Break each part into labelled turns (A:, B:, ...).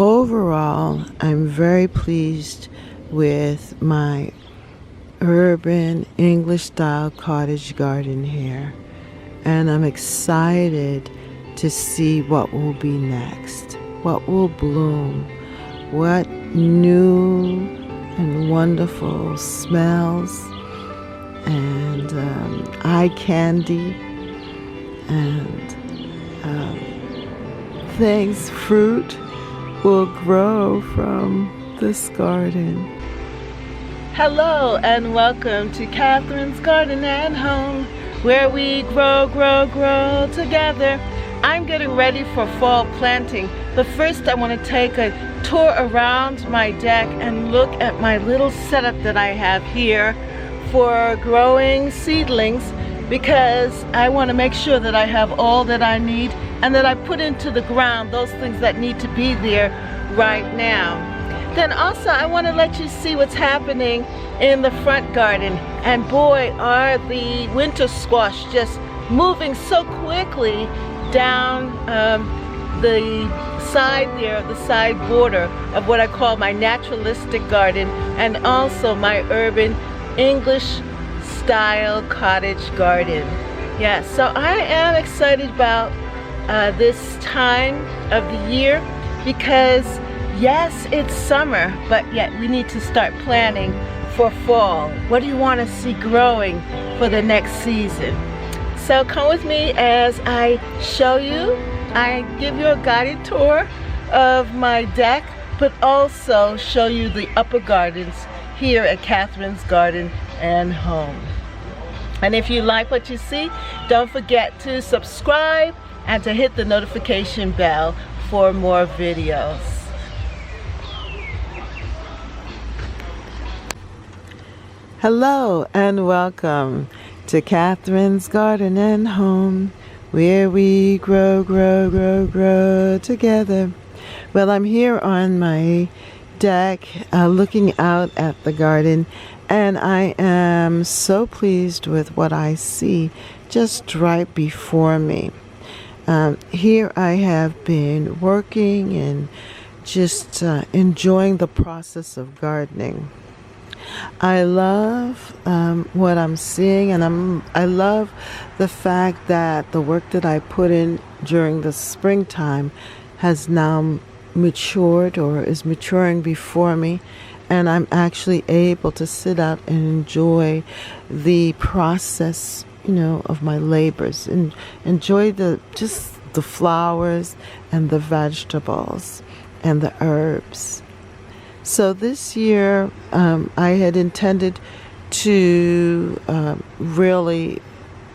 A: overall, I'm very pleased with my urban English style cottage garden here, and I'm excited to see what will be next, what will bloom, what new and wonderful smells and eye candy and things, fruit will grow from this garden. Hello and welcome to Catherine's Garden and Home, where we grow together. I'm getting ready for fall planting, but first I want to take a tour around my deck and look at my little setup that I have here for growing seedlings, because I want to make sure that I have all that I need and that I put into the ground those things that need to be there right now. Then also I want to let you see what's happening in the front garden, and boy are the winter squash just moving so quickly down the side there, the side border of what I call my naturalistic garden and also my urban English style cottage garden. Yeah, so I am excited about this time of the year because yes, it's summer, but yet we need to start planning for fall. What do you want to see growing for the next season? So come with me as I show you, I give you a guided tour of my deck, but also show you the upper gardens here at Catherine's Garden and Home. And if you like what you see, don't forget to subscribe and to hit the notification bell for more videos. Hello and welcome to Catherine's Garden and Home, where we grow together. Well, I'm here on my deck looking out at the garden, and I am so pleased with what I see just right before me. Here I have been working and just enjoying the process of gardening. I love what I'm seeing, and I love the fact that the work that I put in during the springtime has now matured or is maturing before me, and I'm actually able to sit out and enjoy the process, of my labors, and enjoy just the flowers and the vegetables and the herbs. So this year, I had intended to really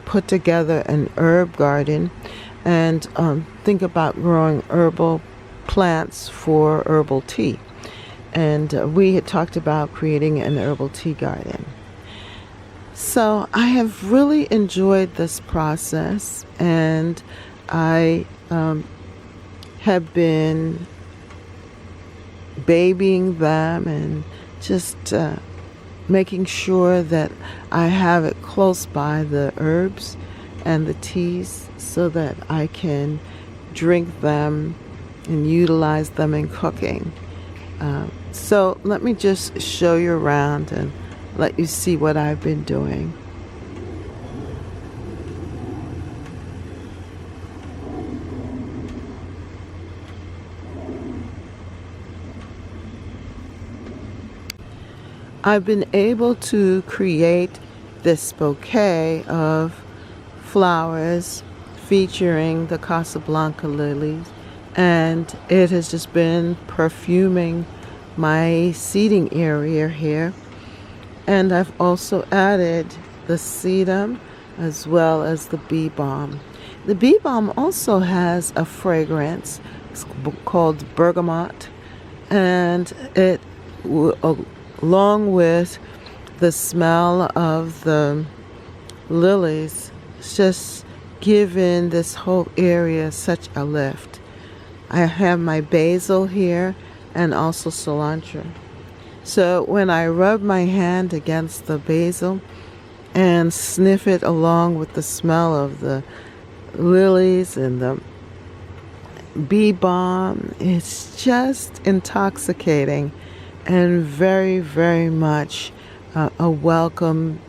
A: put together an herb garden and think about growing herbal plants for herbal tea. And we had talked about creating an herbal tea garden. So I have really enjoyed this process, and I have been babying them and just making sure that I have it close by, the herbs and the teas, so that I can drink them and utilize them in cooking. So let me just show you around and let you see what I've been doing. I've been able to create this bouquet of flowers featuring the Casablanca lilies, and it has just been perfuming my seating area here. And I've also added the sedum as well as the bee balm. The bee balm also has a fragrance. It's called bergamot, and it along with the smell of the lilies, it's just given this whole area such a lift. I have my basil here and also cilantro. So when I rub my hand against the basil and sniff it along with the smell of the lilies and the bee balm. It's just intoxicating and very, very much a welcome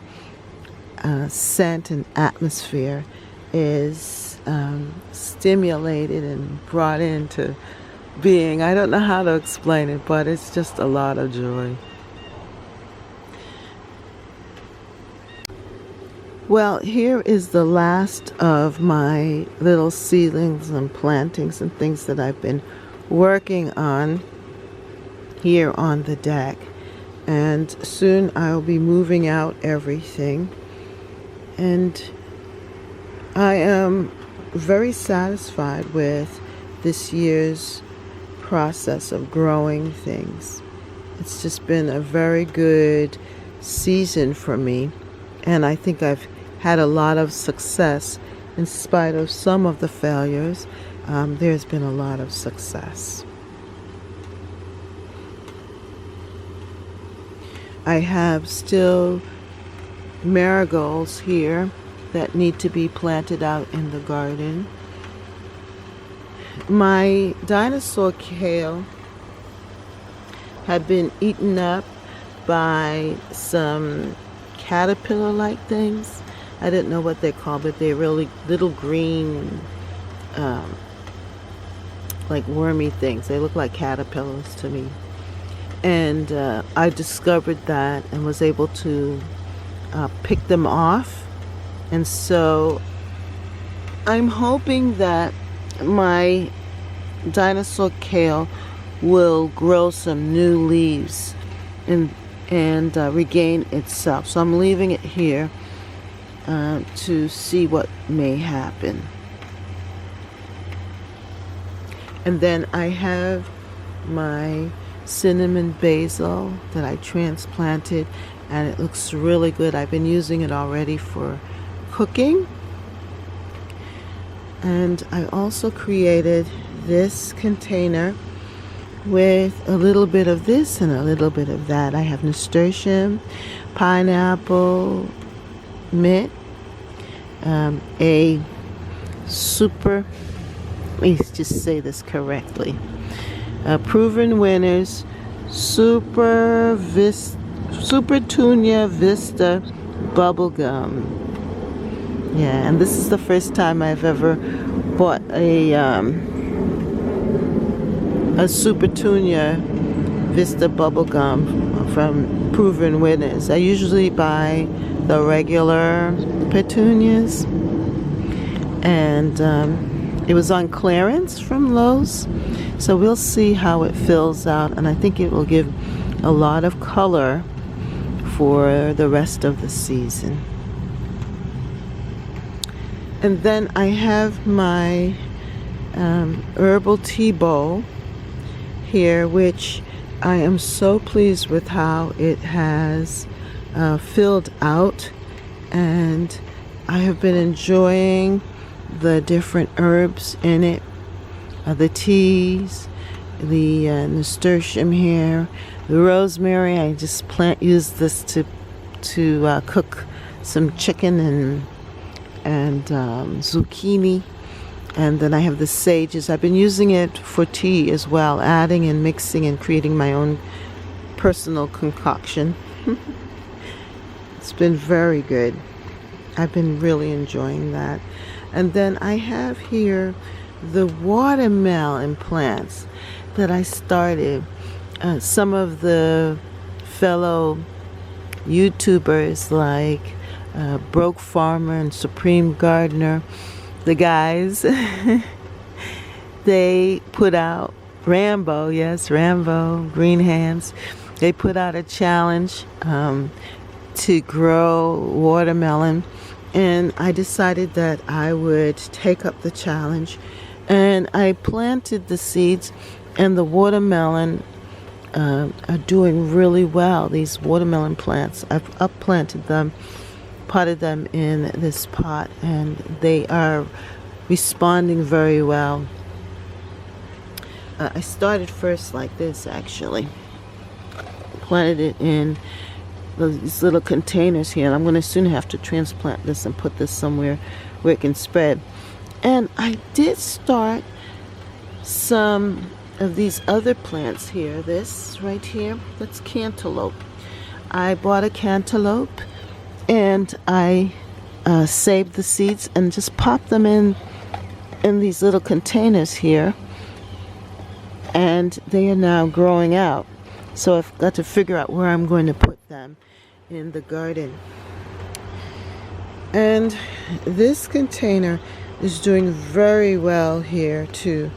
A: scent and atmosphere is stimulated and brought into being. I don't know how to explain it, but it's just a lot of joy. Well, here is the last of my little seedlings and plantings and things that I've been working on here on the deck. And soon I'll be moving out everything. And I am very satisfied with this year's process of growing things. It's just been a very good season for me. And I think I've had a lot of success in spite of some of the failures. There's been a lot of success. I have still marigolds here that need to be planted out in the garden. My dinosaur kale had been eaten up by some caterpillar-like things. I didn't know what they're called, but they're really little green, like wormy things. They look like caterpillars to me. And I discovered that and was able to pick them off. And so I'm hoping that my dinosaur kale will grow some new leaves and regain itself. So I'm leaving it here to see what may happen. And then I have my cinnamon basil that I transplanted, and it looks really good. I've been using it already for cooking. And I also created this container with a little bit of this and a little bit of that. I have nasturtium, pineapple, mint, a super, let me just say this correctly, Proven Winners Super Tunia Vista Bubblegum. Yeah, and this is the first time I've ever bought a Super Tunia Vista Bubblegum from Proven Winners. I usually buy the regular petunias, and it was on clearance from Lowe's, so we'll see how it fills out, and I think it will give a lot of color for the rest of the season. And then I have my herbal tea bowl here, which I am so pleased with how it has filled out, and I have been enjoying the different herbs in it, the teas, the nasturtium here, the rosemary. I just use this to cook some chicken and zucchini. And then I have the sages. I've been using it for tea as well, adding and mixing and creating my own personal concoction. It's been very good. I've been really enjoying that. And then I have here the watermelon plants that I started. Some of the fellow YouTubers like Broke Farmer and Supreme Gardener, the guys, they put out Rambo, Green Hands. They put out a challenge to grow watermelon, and I decided that I would take up the challenge, and I planted the seeds, and the watermelon are doing really well. These watermelon plants, I've upplanted them, potted them in this pot, and they are responding very well. I started first like this, actually. Planted it in these little containers here, and I'm going to soon have to transplant this and put this somewhere where it can spread. And I did start some of these other plants here. This right here, that's cantaloupe. I bought a cantaloupe and I saved the seeds and just popped them in these little containers here, and they are now growing out. So I've got to figure out where I'm going to put them in the garden. And this container is doing very well here too.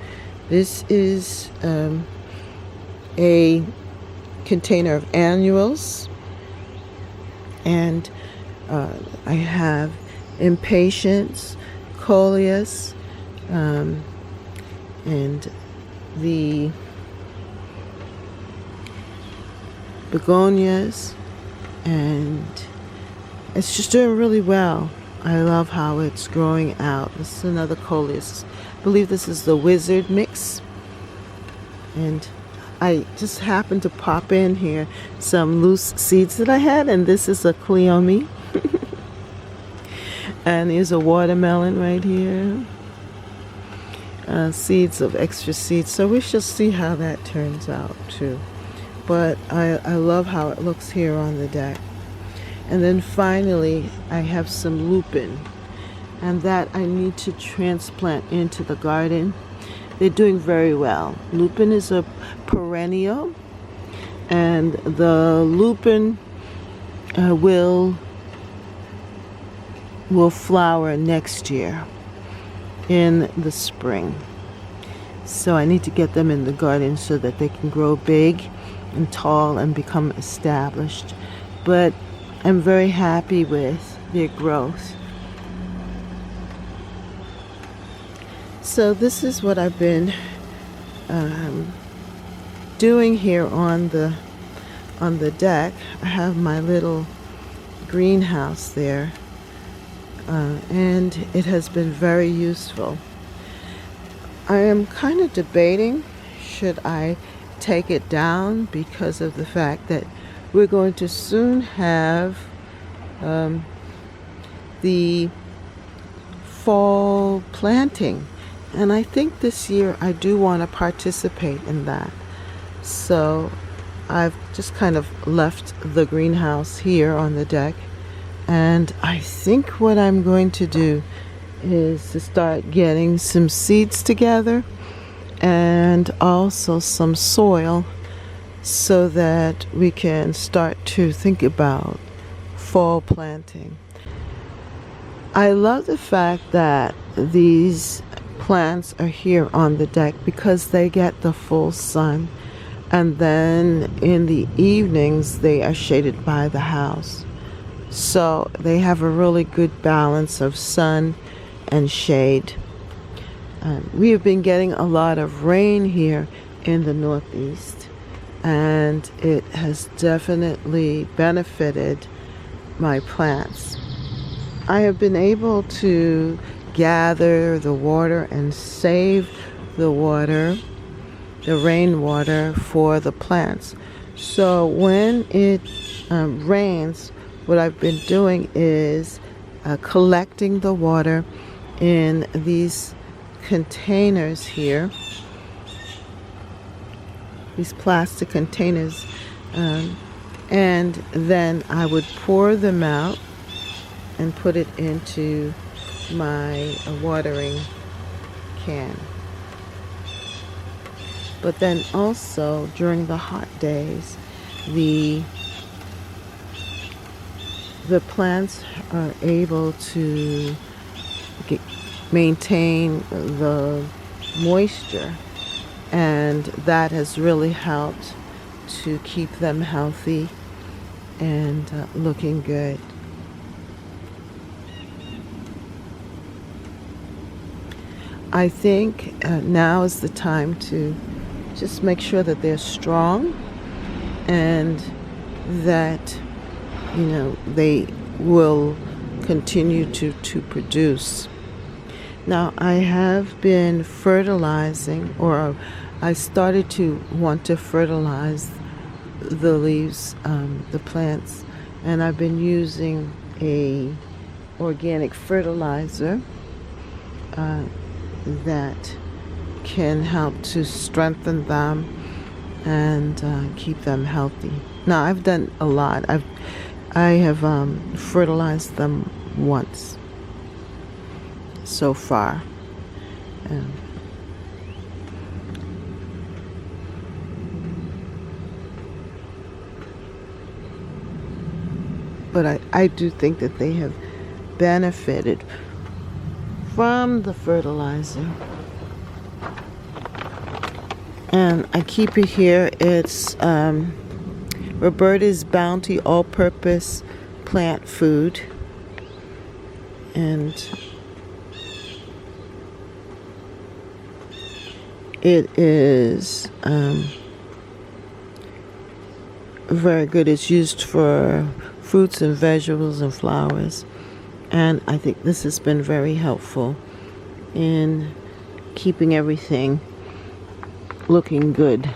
A: This is a container of annuals, and I have impatiens, coleus, and the begonias, and it's just doing really well. I love how it's growing out. This is another coleus. I believe this is the wizard mix, and I just happened to pop in here some loose seeds that I had, and this is a cleome. And there's a watermelon right here. Seeds of extra seeds. So we shall see how that turns out too. But I love how it looks here on the deck. And then finally, I have some lupin, and that I need to transplant into the garden. They're doing very well. Lupin is a perennial, and the lupin will flower next year in the spring. So I need to get them in the garden so that they can grow big and tall and become established. But I'm very happy with their growth. So this is what I've been doing here on the deck. I have my little greenhouse there, and it has been very useful. I am kind of debating, should I take it down, because of the fact that we're going to soon have the fall planting. And I think this year I do want to participate in that. So I've just kind of left the greenhouse here on the deck. And I think what I'm going to do is to start getting some seeds together and also some soil, so that we can start to think about fall planting. I love the fact that these plants are here on the deck because they get the full sun, and then in the evenings they are shaded by the house. So they have a really good balance of sun and shade. We have been getting a lot of rain here in the Northeast, and it has definitely benefited my plants. I have been able to gather the water and save the water, the rainwater, for the plants. So when it rains, what I've been doing is collecting the water in these containers here, these plastic containers, and then I would pour them out and put it into my watering can. But then also during the hot days, the plants are able to maintain the moisture, and that has really helped to keep them healthy and looking good. I think now is the time to just make sure that they're strong and that, you know, they will continue to produce. Now, I have been fertilizing, or I started to want to fertilize the leaves, the plants, and I've been using a organic fertilizer that can help to strengthen them and keep them healthy. Now, I've done a lot. I have fertilized them once so far. But I do think that they have benefited from the fertilizer. And I keep it here. It's Roberta's Bounty All-Purpose Plant Food. And it is very good. It's used for fruits and vegetables and flowers. And I think this has been very helpful in keeping everything looking good.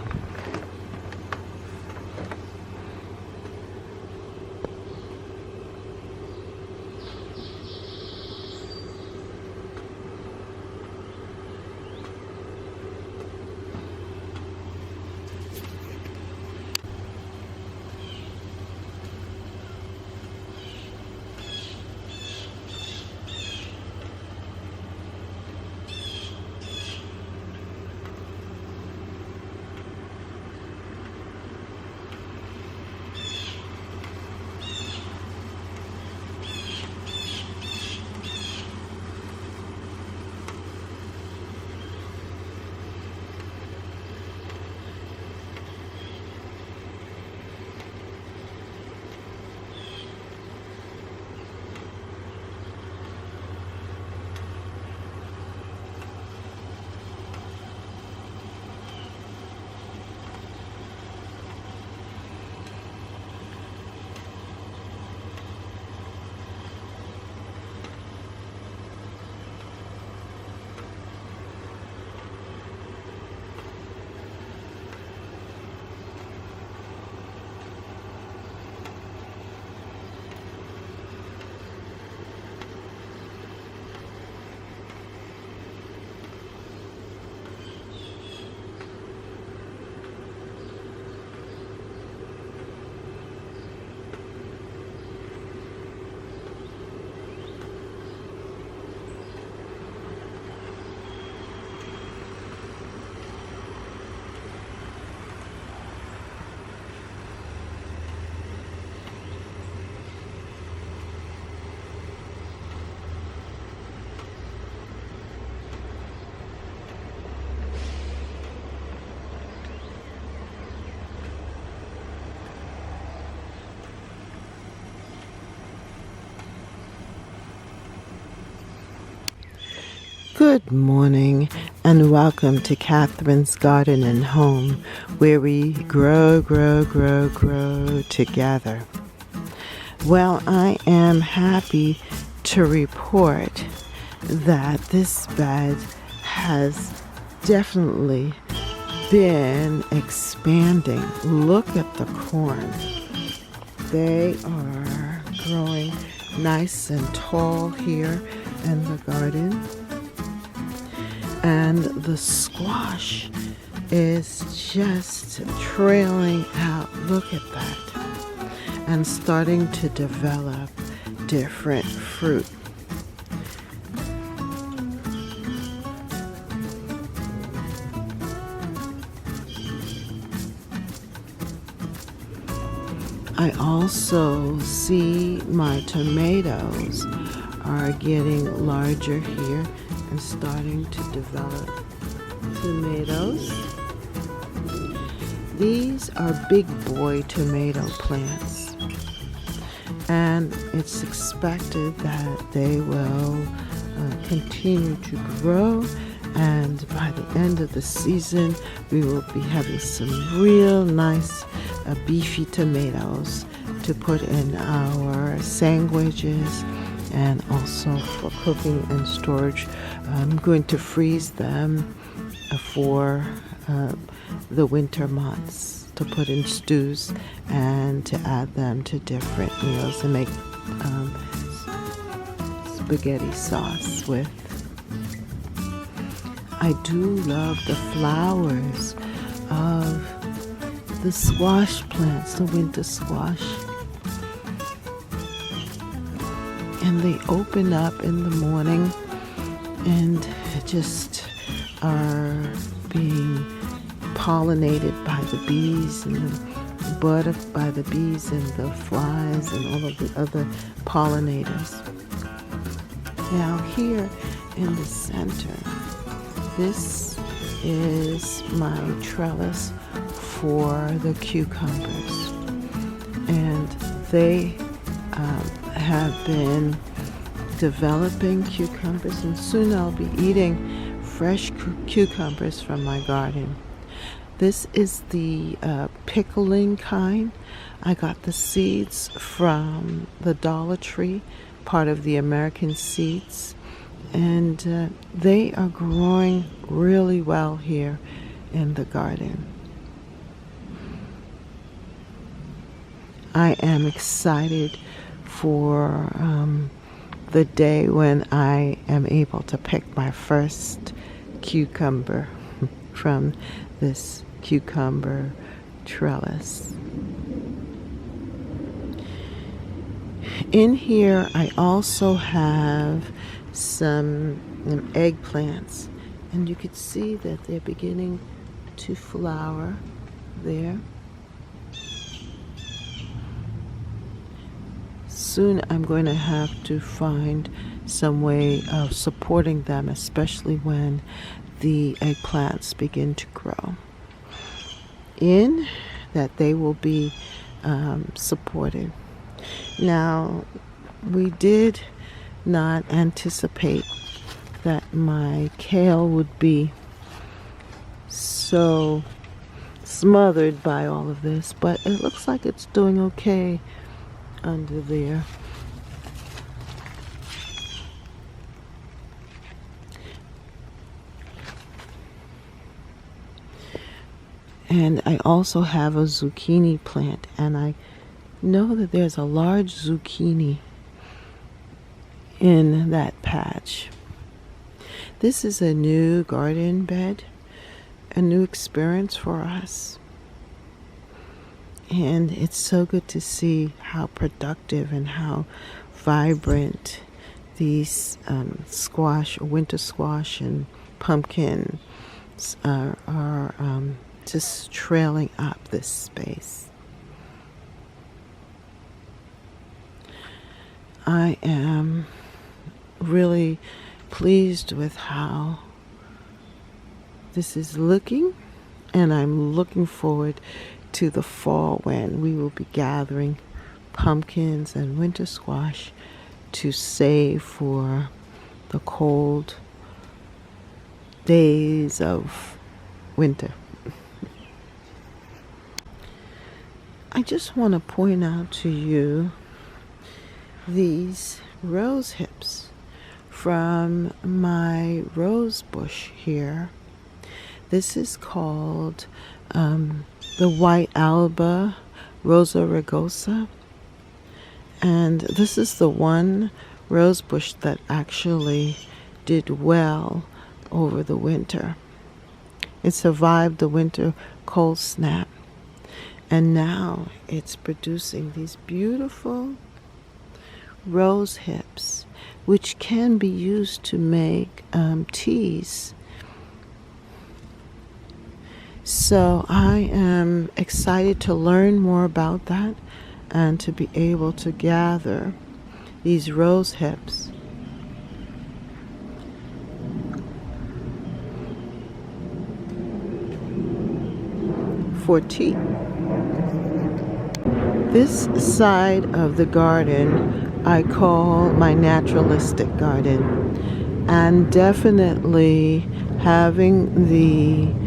A: Good morning and welcome to Catherine's Garden and Home, where we grow together. Well, I am happy to report that this bed has definitely been expanding. Look at the corn. They are growing nice and tall here in the garden. And the squash is just trailing out. Look at that. And starting to develop different fruit. I also see my tomatoes are getting larger here and starting to develop tomatoes. These are big boy tomato plants, and it's expected that they will continue to grow, and by the end of the season we will be having some real nice beefy tomatoes to put in our sandwiches and also for cooking and storage. I'm going to freeze them for the winter months to put in stews and to add them to different meals and make spaghetti sauce with. I do love the flowers of the squash plants, the winter squash. And they open up in the morning and just are being pollinated by the bees and the bud by the bees and the flies and all of the other pollinators. Now here in the center, this is my trellis for the cucumbers, and they have been developing cucumbers, and soon I'll be eating fresh cucumbers from my garden. This is the pickling kind. I got the seeds from the Dollar Tree, part of the American Seeds, and they are growing really well here in the garden. I am excited for the day when I am able to pick my first cucumber from this cucumber trellis. In here I also have some eggplants, and you can see that they're beginning to flower there. Soon I'm going to have to find some way of supporting them, especially when the eggplants begin to grow. In that they will be supported. Now, we did not anticipate that my kale would be so smothered by all of this, but it looks like it's doing okay under there. And I also have a zucchini plant, and I know that there's a large zucchini in that patch. This is a new garden bed, a new experience for us. And it's so good to see how productive and how vibrant these squash, winter squash and pumpkins are just trailing up this space. I am really pleased with how this is looking, and I'm looking forward to the fall when we will be gathering pumpkins and winter squash to save for the cold days of winter. I just want to point out to you these rose hips from my rose bush here. This is called the white alba rosa rugosa, and this is the one rose bush that actually did well over the winter. It survived the winter cold snap, and now it's producing these beautiful rose hips, which can be used to make teas. So I am excited to learn more about that and to be able to gather these rose hips. For tea. This side of the garden I call my naturalistic garden, and definitely having the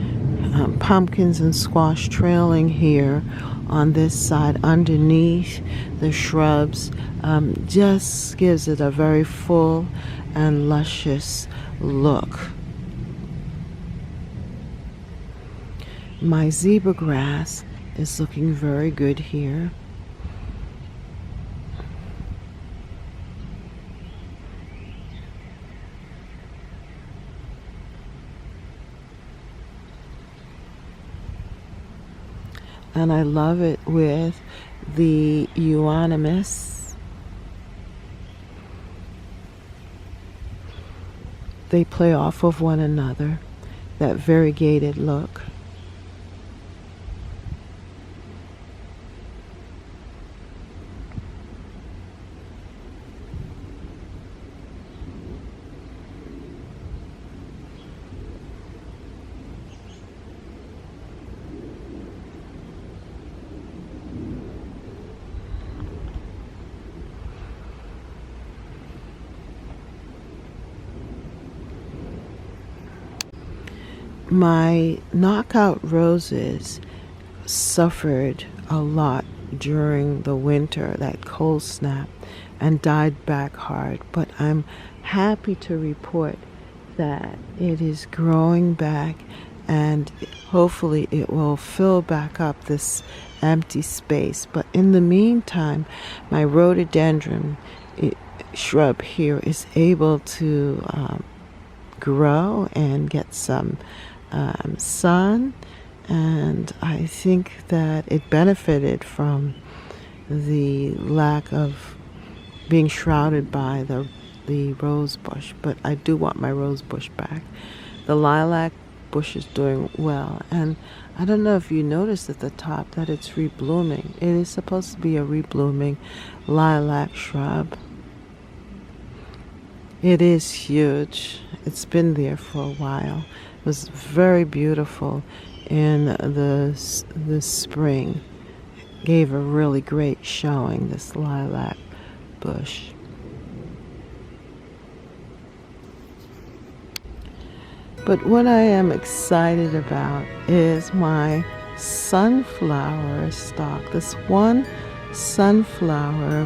A: pumpkins and squash trailing here on this side underneath the shrubs just gives it a very full and luscious look. My zebra grass is looking very good here. And I love it with the euonymus. They play off of one another, that variegated look. My knockout roses suffered a lot during the winter, that cold snap, and died back hard. But I'm happy to report that it is growing back, and hopefully it will fill back up this empty space. But in the meantime, my rhododendron shrub here is able to grow and get some sun, and I think that it benefited from the lack of being shrouded by the rose bush. But I do want my rose bush back. The lilac bush is doing well, and I don't know if you noticed at the top that it's reblooming. It is supposed to be a reblooming lilac shrub. It is huge. It's been there for a while. It was very beautiful in the spring. Gave a really great showing, this lilac bush. But what I am excited about is my sunflower stalk. This one sunflower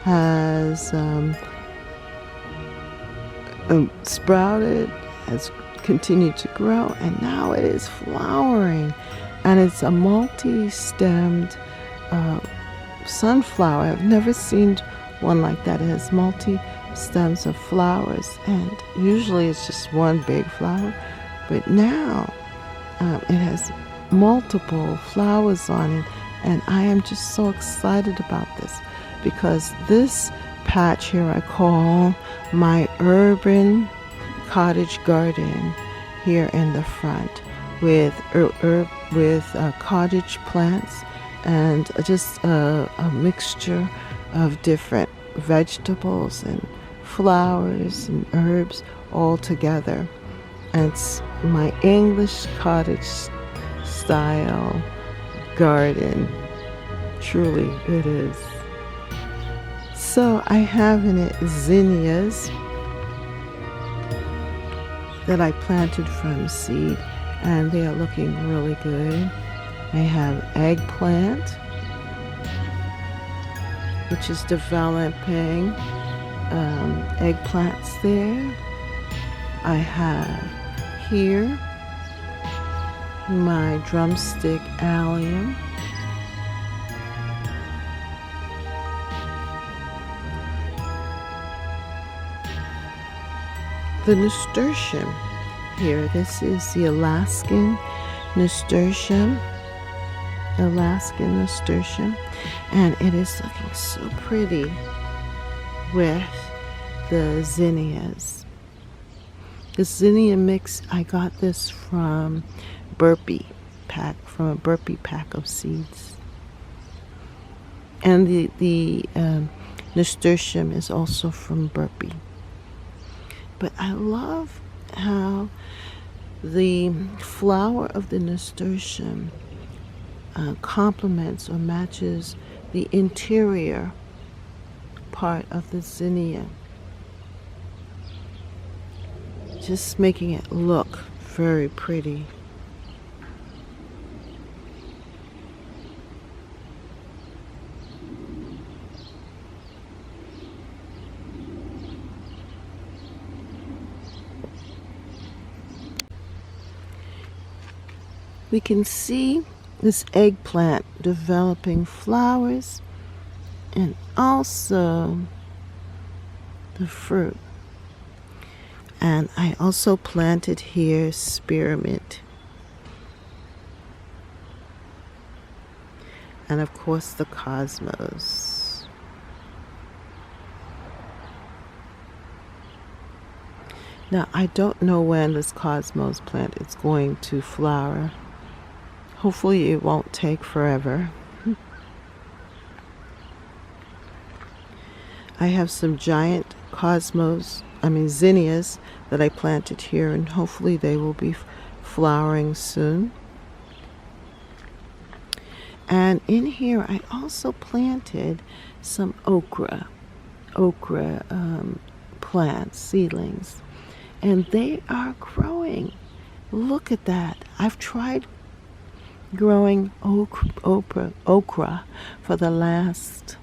A: has sprouted, has continued to grow, and now it is flowering. And it's a multi-stemmed sunflower. I've never seen one like that. It has multi-stems of flowers, and usually it's just one big flower. But now it has multiple flowers on it, and I am just so excited about this, because this patch here I call my urban cottage garden here in the front, with cottage plants and just a mixture of different vegetables and flowers and herbs all together. And it's my English cottage style garden. Truly it is. So I have in it zinnias that I planted from seed, and they are looking really good. I have eggplant, which is developing eggplants there. I have here my drumstick allium. The nasturtium here, this is the Alaskan nasturtium, and it is looking so pretty with the zinnias. The zinnia mix, I got this from a burpee pack of seeds. And the nasturtium is also from burpee. But I love how the flower of the nasturtium complements or matches the interior part of the zinnia, just making it look very pretty. We can see this eggplant developing flowers and also the fruit. And I also planted here spearmint. and of course the cosmos. Now, I don't know when this cosmos plant is going to flower. Hopefully it won't take forever. I have some giant zinnias that I planted here, and hopefully they will be flowering soon. And in here I also planted some okra plants, seedlings, and they are growing. Look at that. I've tried growing okra for the last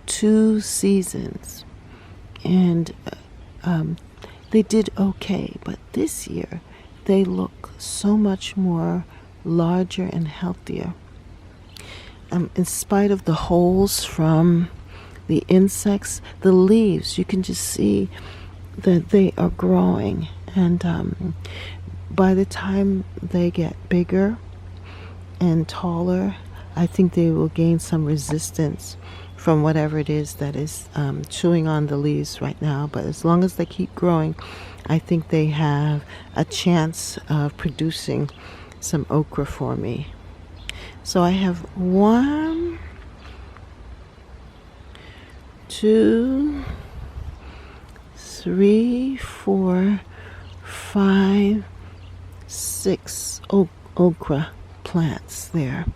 A: 2 seasons, and they did okay, but this year they look so much more larger and healthier. In spite of the holes from the insects, the leaves, you can just see that they are growing, and by the time they get bigger and taller, I think they will gain some resistance from whatever it is that is chewing on the leaves right now. But as long as they keep growing, I think they have a chance of producing some okra for me. So I have 1, 2, 3, 4, 5, 6 okra plants there,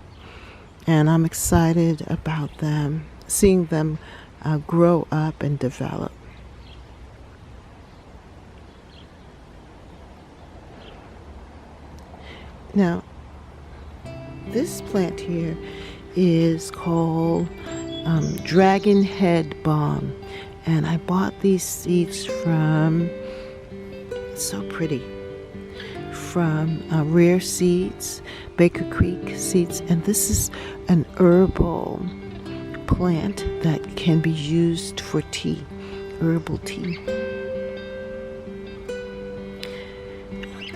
A: and I'm excited about them, seeing them grow up and develop. Now, this plant here is called Dragon Head Balm, and I bought these seeds from, so pretty, from Rare Seeds, Baker Creek Seeds, and this is an herbal plant that can be used for tea, herbal tea.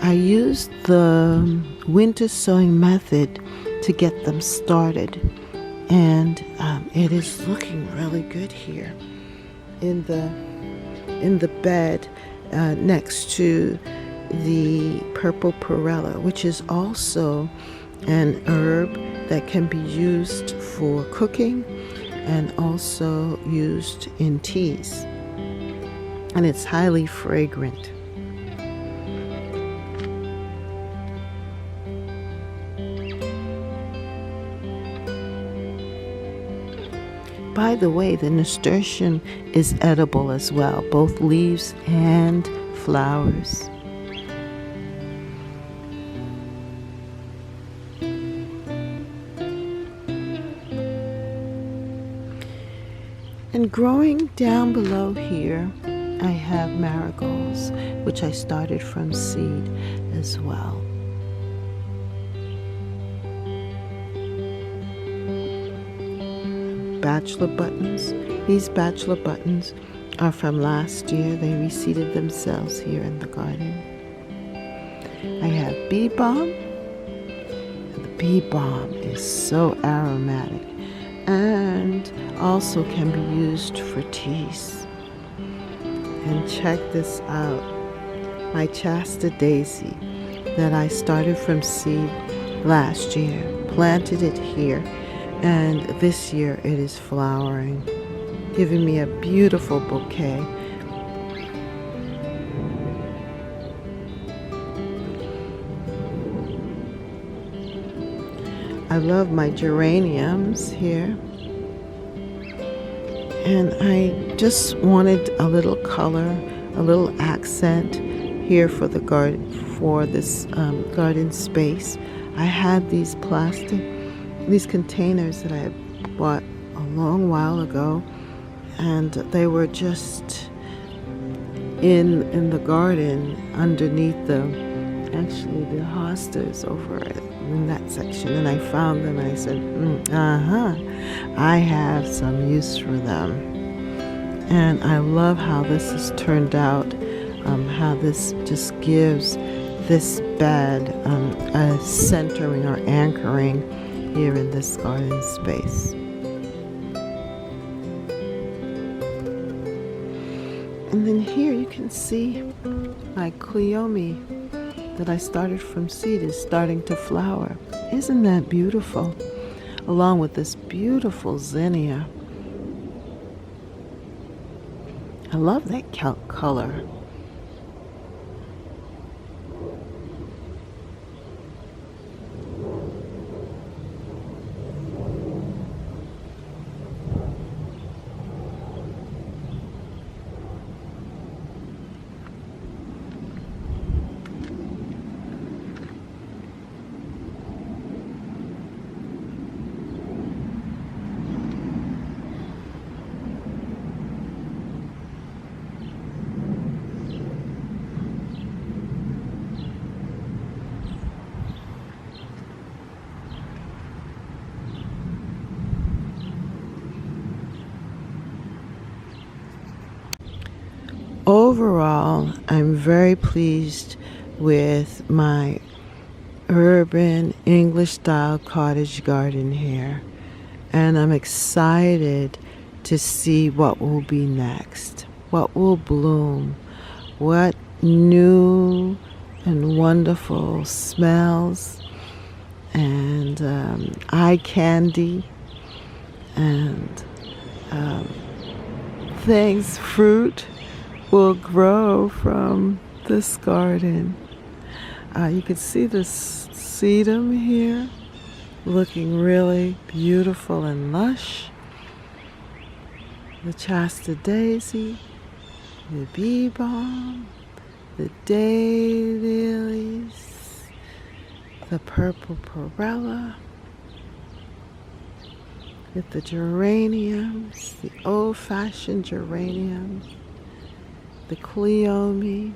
A: I used the winter sowing method to get them started, and it is looking really good here in the bed next to the purple perilla, which is also an herb that can be used for cooking and also used in teas, and it's highly fragrant. By the way, the nasturtium is edible as well, both leaves and flowers. And growing down below here, I have marigolds, which I started from seed as well. Bachelor buttons. These bachelor buttons are from last year. They reseeded themselves here in the garden. I have bee balm. The bee balm is so aromatic and also can be used for teas. And check this out. My Chasta daisy that I started from seed last year, planted it here, and this year it is flowering, giving me a beautiful bouquet. I love my geraniums here, and I just wanted a little color, a little accent here for the garden, for this garden space. I had these containers that I had bought a long while ago, and they were just in the garden underneath the hostas over in that section, and I found them and I said, I have some use for them. And I love how this has turned out, how this just gives this bed a centering or anchoring here in this garden space. And then here you can see my Cleome that I started from seed is starting to flower. Isn't that beautiful? Along with this beautiful zinnia. I love that color. Overall, I'm very pleased with my urban English style cottage garden here, and I'm excited to see what will be next, what will bloom, what new and wonderful smells and eye candy and things, fruit will grow from this garden. You can see this sedum here looking really beautiful and lush. The Shasta daisy, the bee balm, the daylilies, the purple perella, with the geraniums, the old-fashioned geraniums, the Cleome,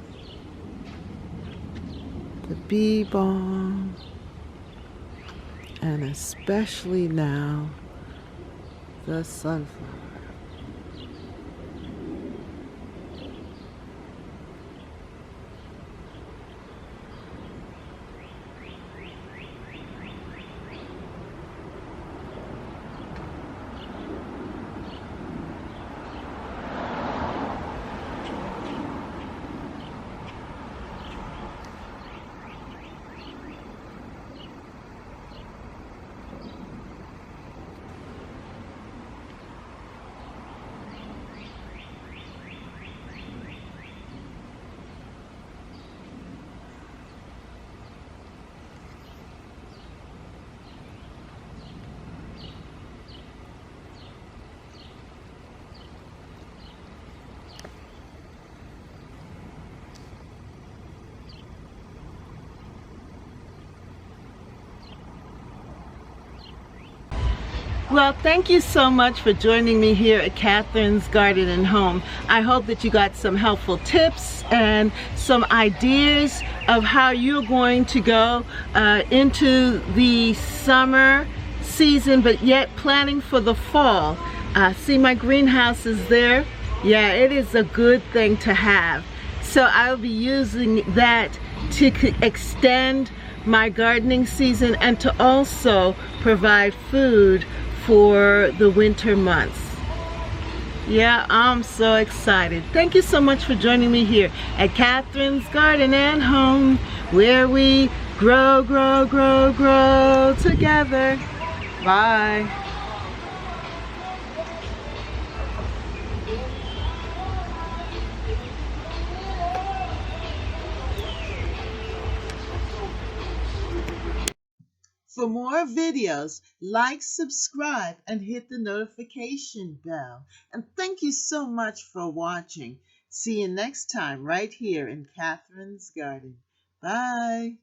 A: the bee balm, and especially now, the sunflower. Well, thank you so much for joining me here at Catherine's Garden and Home. I hope that you got some helpful tips and some ideas of how you're going to go into the summer season, but yet planning for the fall. See, my greenhouse is there. Yeah, it is a good thing to have. So I'll be using that to extend my gardening season and to also provide food for the winter months. Yeah, I'm so excited. Thank you so much for joining me here at Catherine's Garden and Home, where we grow, grow, grow, grow together. Bye. For more videos, like, subscribe, and hit the notification bell. And thank you so much for watching. See you next time right here in Catherine's Garden. Bye.